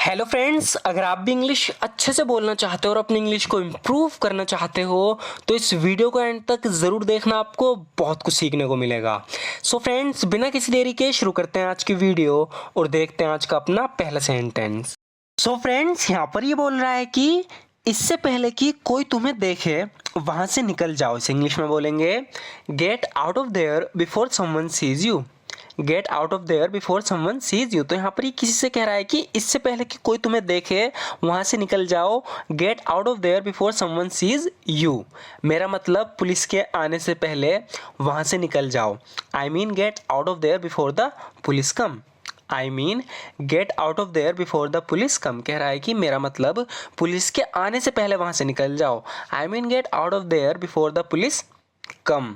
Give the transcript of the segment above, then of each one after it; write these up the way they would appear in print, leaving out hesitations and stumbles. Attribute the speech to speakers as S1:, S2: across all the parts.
S1: Hello friends, अगर आप भी इंग्लिश अच्छे से बोलना चाहते हो और अपनी इंग्लिश को इम्प्रूव करना चाहते हो तो इस वीडियो को एंड तक ज़रूर देखना, आपको बहुत कुछ सीखने को मिलेगा। सो फ्रेंड्स, बिना किसी देरी के शुरू करते हैं आज की वीडियो और देखते हैं आज का अपना पहला सेंटेंस। सो फ्रेंड्स, यहाँ पर ये बोल रहा है कि इससे पहले कि कोई तुम्हें देखे वहाँ से निकल जाओ। इसे इंग्लिश में बोलेंगे gate out of there before someone sees you. Gate out of there before someone sees you. तो यहाँ पर ये किसी से कह रहा है कि इससे पहले कि कोई तुम्हें देखे वहाँ से निकल जाओ। Gate out of there before someone sees you, मेरा मतलब पुलिस के आने से पहले वहाँ से निकल जाओ। I mean get out of there before the police come. I mean get out of there before the police come, कह रहा है कि मेरा मतलब पुलिस के आने से पहले वहाँ से निकल जाओ। I mean get out of there before the police come.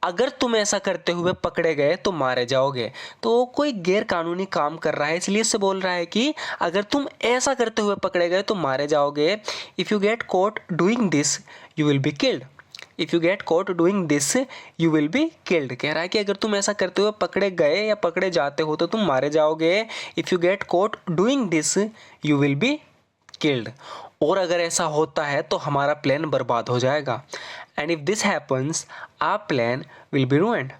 S1: अगर तुम ऐसा करते हुए पकड़े गए तो मारे जाओगे। तो कोई गैर कानूनी काम कर रहा है, इसलिए इससे बोल रहा है कि अगर तुम ऐसा करते हुए पकड़े गए तो मारे जाओगे। If you get cot doing this you will be killed. If you get cot doing this you will be killed, कह रहा है कि अगर तुम ऐसा करते हुए पकड़े गए या पकड़े जाते हो तो तुम मारे जाओगे। If you get cot doing this you will be killed. और अगर ऐसा होता है तो हमारा प्लान बर्बाद हो जाएगा। And if this happens our plan will be ruined.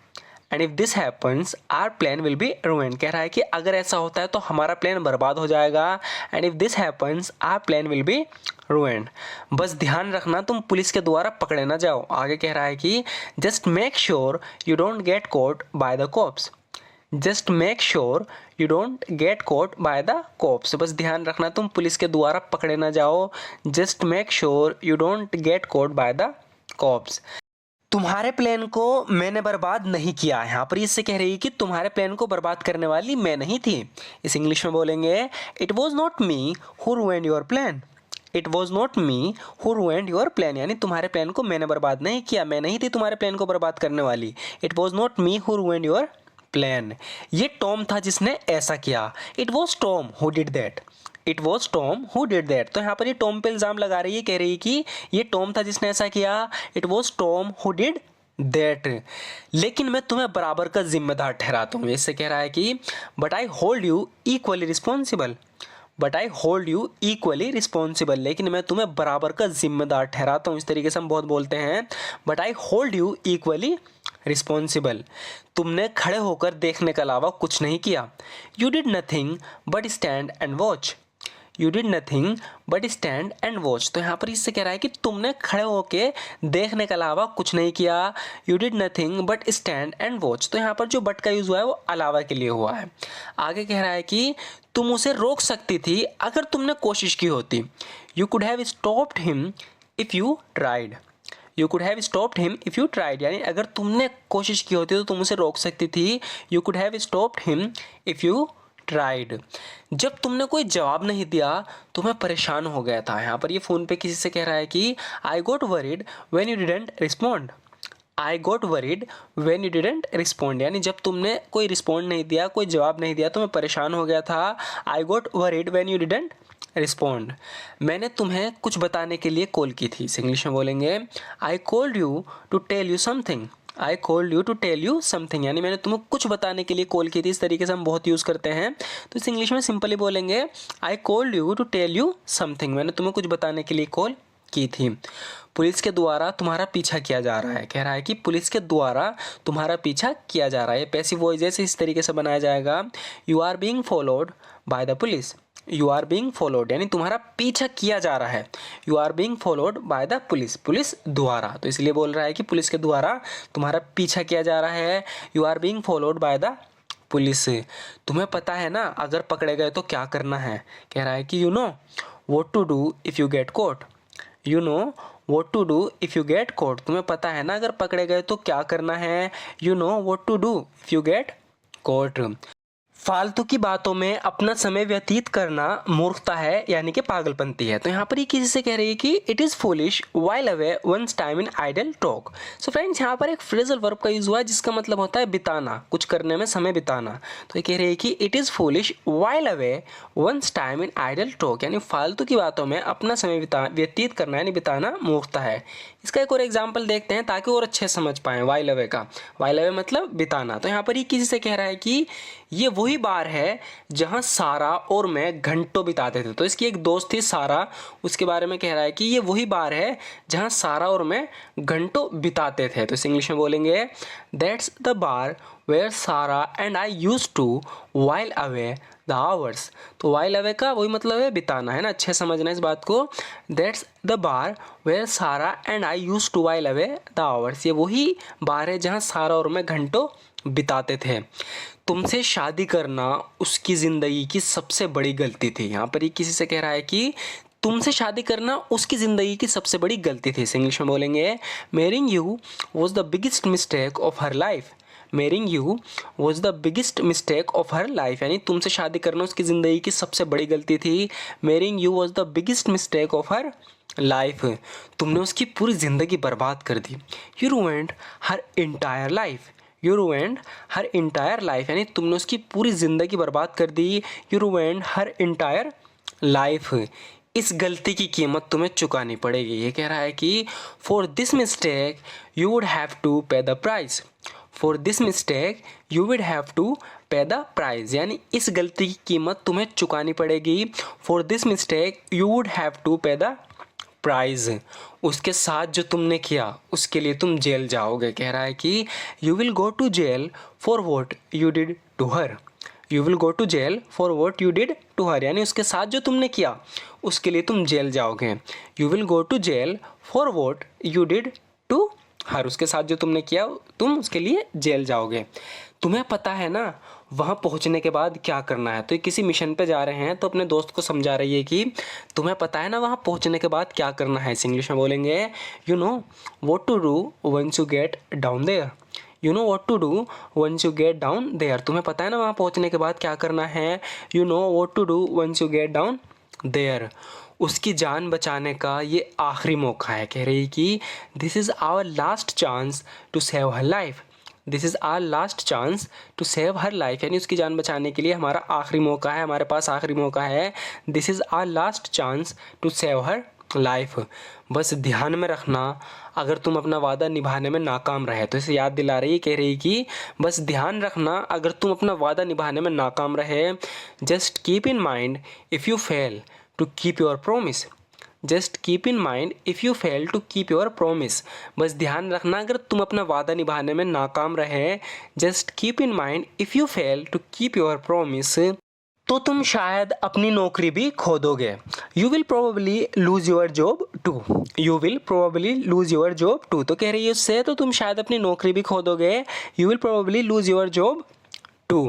S1: And if this happens our plan will be ruined, कह रहा है कि अगर ऐसा होता है तो हमारा प्लान बर्बाद हो जाएगा। And if this happens our plan will be ruined. बस ध्यान रखना तुम पुलिस के द्वारा पकड़े ना जाओ। आगे कह रहा है कि just make sure you don't get caught by the cops. Just make sure you don't get caught by the cops. बस ध्यान रखना तुम पुलिस के द्वारा पकड़े ना जाओ। Just make sure you don't get caught by the cops. तुम्हारे प्लान को मैंने बर्बाद नहीं किया। यहाँ पर इससे कह रही है कि तुम्हारे प्लान को बर्बाद करने वाली मैं नहीं थी। इस इंग्लिश में बोलेंगे it was not me who ruined your plan. It was not me who ruined your plan, यानी तुम्हारे प्लान को मैंने बर्बाद नहीं किया, मैं नहीं थी तुम्हारे प्लान को बर्बाद करने वाली। It was not me who ruined your plan. ये टॉम था जिसने ऐसा किया। It was Tom who did that. It was Tom who did that. तो यहाँ पर ये टॉम पे इल्ज़ाम लगा रही है, कह रही है कि ये टॉम था जिसने ऐसा किया। It was Tom who did that. लेकिन मैं तुम्हें बराबर का जिम्मेदार ठहराता हूँ। इससे कह रहा है कि but I hold you equally responsible. But I hold you equally responsible, लेकिन मैं तुम्हें बराबर का जिम्मेदार ठहराता हूँ। इस तरीके से हम बहुत बोलते हैं, but I hold you equally responsible. तुमने खड़े होकर देखने के अलावा कुछ नहीं किया। You did nothing but stand and watch. You did nothing but stand and watch. तो यहाँ पर इससे कह रहा है कि तुमने खड़े होकर देखने के अलावा कुछ नहीं किया। You did nothing but stand and watch. तो यहाँ पर जो बट का यूज़ हुआ है वो अलावा के लिए हुआ है। आगे कह रहा है कि तुम उसे रोक सकती थी अगर तुमने कोशिश की होती। You could have stopped him if you tried. You could have stopped him if you tried, यानी अगर तुमने कोशिश की होती तो तुम उसे रोक सकती थी। You could have stopped him if you tried. जब तुमने कोई जवाब नहीं दिया तो मैं परेशान हो गया था। यहाँ पर ये फ़ोन पे किसी से कह रहा है कि I got worried when you didn't respond. I got worried when you didn't respond, यानी जब तुमने कोई रिस्पॉन्ड नहीं दिया, कोई जवाब नहीं दिया तो मैं परेशान हो गया था। I got worried when you didn't respond. मैंने तुम्हें कुछ बताने के लिए कॉल की थी। इस इंग्लिश में बोलेंगे I called you to tell you something. I called you to tell you something, यानी मैंने तुम्हें कुछ बताने के लिए कॉल की थी। इस तरीके से हम बहुत यूज़ करते हैं। तो इस इंग्लिश में सिंपली बोलेंगे I called you to tell you something, मैंने तुम्हें कुछ बताने के लिए कॉल की थी। पुलिस के द्वारा तुम्हारा पीछा किया जा रहा है, कह रहा है कि पुलिस के द्वारा तुम्हारा पीछा किया जा रहा है। पैसिव वॉइस जैसे इस तरीके से बनाया जाएगा, you are being followed by the police. You are being followed, यानी तुम्हारा पीछा किया जा रहा है। You are being followed by the police, police द्वारा। तो इसलिए बोल रहा है कि पुलिस के द्वारा तुम्हारा पीछा किया जा रहा है। You are being followed by the police. तुम्हें पता है ना अगर पकड़े गए तो क्या करना है, कह रहा है कि you know what to do if you get caught. You know what to do if you get caught. तुम्हें पता है ना अगर पकड़े गए तो क्या करना है। You know what to do if you get caught. फालतू की बातों में अपना समय व्यतीत करना मूर्खता है, यानी कि पागलपंती है। तो यहाँ पर ये किसी से कह रही है कि it is foolish while away one's time in idle talk. So friends, यहाँ पर एक फ्रेजल वर्ब का यूज़ हुआ है जिसका मतलब होता है बिताना, कुछ करने में समय बिताना। तो ये कह रही है कि it is foolish while away one's time in idle talk, यानी फालतू की बातों में अपना समय व्यतीत करना यानी बिताना मूर्खता है। इसका एक और एग्जाम्पल देखते हैं ताकि और अच्छे समझ पाएँ वाइल अवे का। वाइल अवे मतलब बिताना। तो यहाँ पर ये किसी से कह रहा है कि ये वही वही बार है जहाँ सारा और मैं घंटों बिताते थे। तो इसकी एक दोस्त थी सारा, उसके बारे में कह रहा है कि ये वही बार है जहाँ सारा और मैं घंटों बिताते थे। तो इस इंग्लिश में बोलेंगे that's the bar where Sarah and I used to while away the hours. तो वाइल अवे का वही मतलब है बिताना, है ना, अच्छे समझना इस बात को। That's the bar where Sarah and I used to while away the hours. ये वही बार है जहाँ सारा और मैं घंटों बिताते थे। तुमसे शादी करना उसकी ज़िंदगी की सबसे बड़ी गलती थी। यहाँ पर ये किसी से कह रहा है कि तुमसे शादी करना उसकी ज़िंदगी की सबसे बड़ी गलती थी। इसे इंग्लिश में बोलेंगे marrying you was the biggest mistake of her life. Marrying you was the biggest mistake of her life, यानी तुमसे शादी करना उसकी ज़िंदगी की सबसे बड़ी गलती थी। Marrying you was the biggest mistake of her life, तुमने उसकी पूरी ज़िंदगी बर्बाद कर दी। You ruined her entire life. You ruined her entire life, यानी तुमने उसकी पूरी ज़िंदगी बर्बाद कर दी। You ruined her entire life, इस गलती की कीमत तुम्हें चुकानी पड़ेगी। ये कह रहा है कि for this mistake you would have to pay the price. For this mistake you would have to pay the price, यानी इस गलती की कीमत तुम्हें चुकानी पड़ेगी। For this mistake you would have to pay the price, उसके साथ जो तुमने किया उसके लिए तुम जेल जाओगे। कह रहा है कि you will go to jail for what you did to her. You will go to jail for what you did to her, यानी उसके साथ जो तुमने किया उसके लिए तुम जेल जाओगे। You will go to jail for what you did to her, उसके साथ जो तुमने किया तुम उसके लिए जेल जाओगे। तुम्हें पता है ना वहाँ पहुँचने के बाद क्या करना है। तो ये किसी मिशन पे जा रहे हैं तो अपने दोस्त को समझा रही है कि तुम्हें पता है ना वहाँ पहुँचने के बाद क्या करना है। इस इंग्लिश में बोलेंगे you know what to do once you get down there. You know what to do once you get down there, तुम्हें पता है ना वहाँ पहुँचने के बाद क्या करना है। You know what to do once you get down there, उसकी जान बचाने का ये आखिरी मौका है। कह रही कि this is our last chance to save her life. This is our last chance to save her life, यानी उसकी जान बचाने के लिए हमारा आखिरी मौका है, हमारे पास आखिरी मौका है। This is our last chance to save her life. बस ध्यान में रखना अगर तुम अपना वादा निभाने में नाकाम रहे। तो इसे याद दिला रही, कह रही कि बस ध्यान रखना अगर तुम अपना वादा निभाने में नाकाम रहे। Just keep in mind if you fail to keep your promise. Just keep in mind if you fail to keep your promise, बस ध्यान रखना अगर तुम अपना वादा निभाने में नाकाम रहे। Just keep in mind if you fail to keep your promise, तो तुम शायद अपनी नौकरी भी खो दोगे। You will probably lose your job too. You will probably lose your job too, तो कह रही है उससे तो तुम शायद अपनी नौकरी भी खो दोगे। You will probably lose your job too,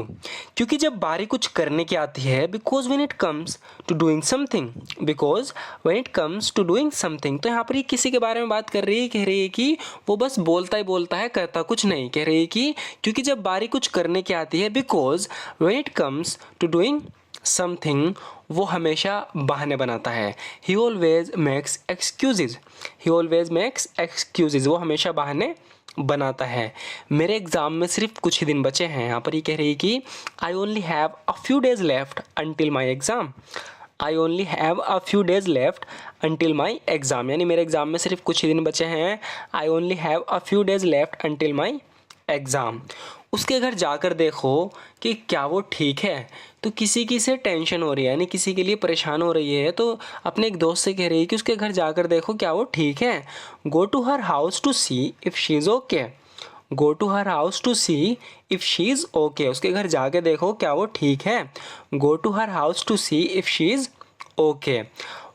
S1: क्योंकि जब बारी कुछ करने की आती है, because when it comes to doing something, because when it comes to doing something, तो यहाँ पर ये किसी के बारे में बात कर रही है। कह रही है कि वो बस बोलता ही बोलता है, करता कुछ नहीं। कह रही है कि क्योंकि जब बारी कुछ करने की आती है, because when it comes to doing something, वो हमेशा बहाने बनाता है। He always makes excuses. He always makes excuses, वो हमेशा बहाने बनाता है। मेरे एग्ज़ाम में सिर्फ कुछ ही दिन बचे हैं। यहाँ पर ये कह रही है कि I only have a few days left until my exam. I only have a few days left until my exam, यानी मेरे एग्ज़ाम में सिर्फ कुछ ही दिन बचे हैं। I only have a few days left until my exam. उसके घर जाकर देखो कि क्या वो ठीक है। तो किसी की से टेंशन हो रही है, यानी किसी के लिए परेशान हो रही है, तो अपने एक दोस्त से कह रही है कि उसके घर जाकर देखो क्या वो ठीक है। Go to her house to see if she is okay. Go to her house to see if she is okay, उसके घर जाके देखो क्या वो ठीक है। Go to her house to see if she is okay,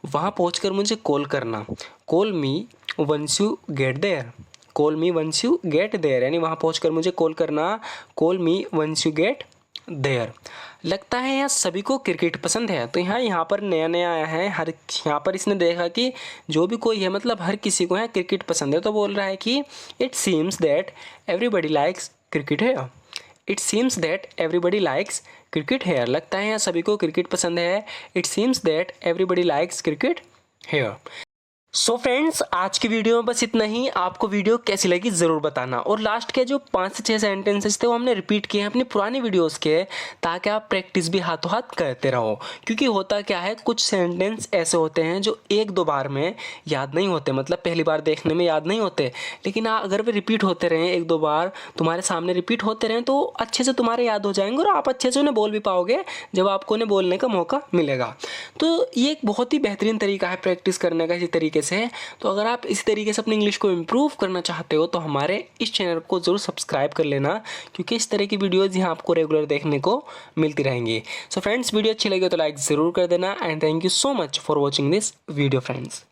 S1: वहाँ पहुँच मुझे कॉल करना। Call me once you get there. Call me once you get there, यानी वहाँ पहुँच मुझे कॉल करना। Call me once you get there. लगता है यहाँ सभी को क्रिकेट पसंद है। तो यहाँ पर नया नया आया है, हर यहाँ पर इसने देखा कि जो भी कोई है मतलब हर किसी को यहाँ क्रिकेट पसंद है, तो बोल रहा है कि it seems that everybody likes cricket here. It seems that everybody likes cricket here, लगता है यहाँ सभी को क्रिकेट पसंद है। It seems that everybody likes cricket here. So friends, आज की वीडियो में बस इतना ही। आपको वीडियो कैसी लगी ज़रूर बताना, और लास्ट के जो 5 से 6 सेंटेंसेस थे वो हमने रिपीट किए हैं अपनी पुरानी वीडियोस के, ताकि आप प्रैक्टिस भी हाथों हाथ करते रहो। क्योंकि होता क्या है, कुछ सेंटेंस ऐसे होते हैं जो 1-2 बार में याद नहीं होते, मतलब पहली बार देखने में याद नहीं होते, लेकिन अगर वे रिपीट होते रहें 1-2 बार तुम्हारे सामने रिपीट होते रहें तो अच्छे से तुम्हारे याद हो जाएंगे और आप अच्छे से उन्हें बोल भी पाओगे जब आपको उन्हें बोलने का मौका मिलेगा। तो ये एक बहुत ही बेहतरीन तरीका है प्रैक्टिस करने का इसी तरीके से। तो अगर आप इसी तरीके से अपनी इंग्लिश को इम्प्रूव करना चाहते हो तो हमारे इस चैनल को ज़रूर सब्सक्राइब कर लेना, क्योंकि इस तरह की वीडियोज़ यहाँ आपको रेगुलर देखने को मिलती रहेंगी। सो फ्रेंड्स, वीडियो अच्छी लगी तो लाइक ज़रूर कर देना, and thank you so much for watching this video friends.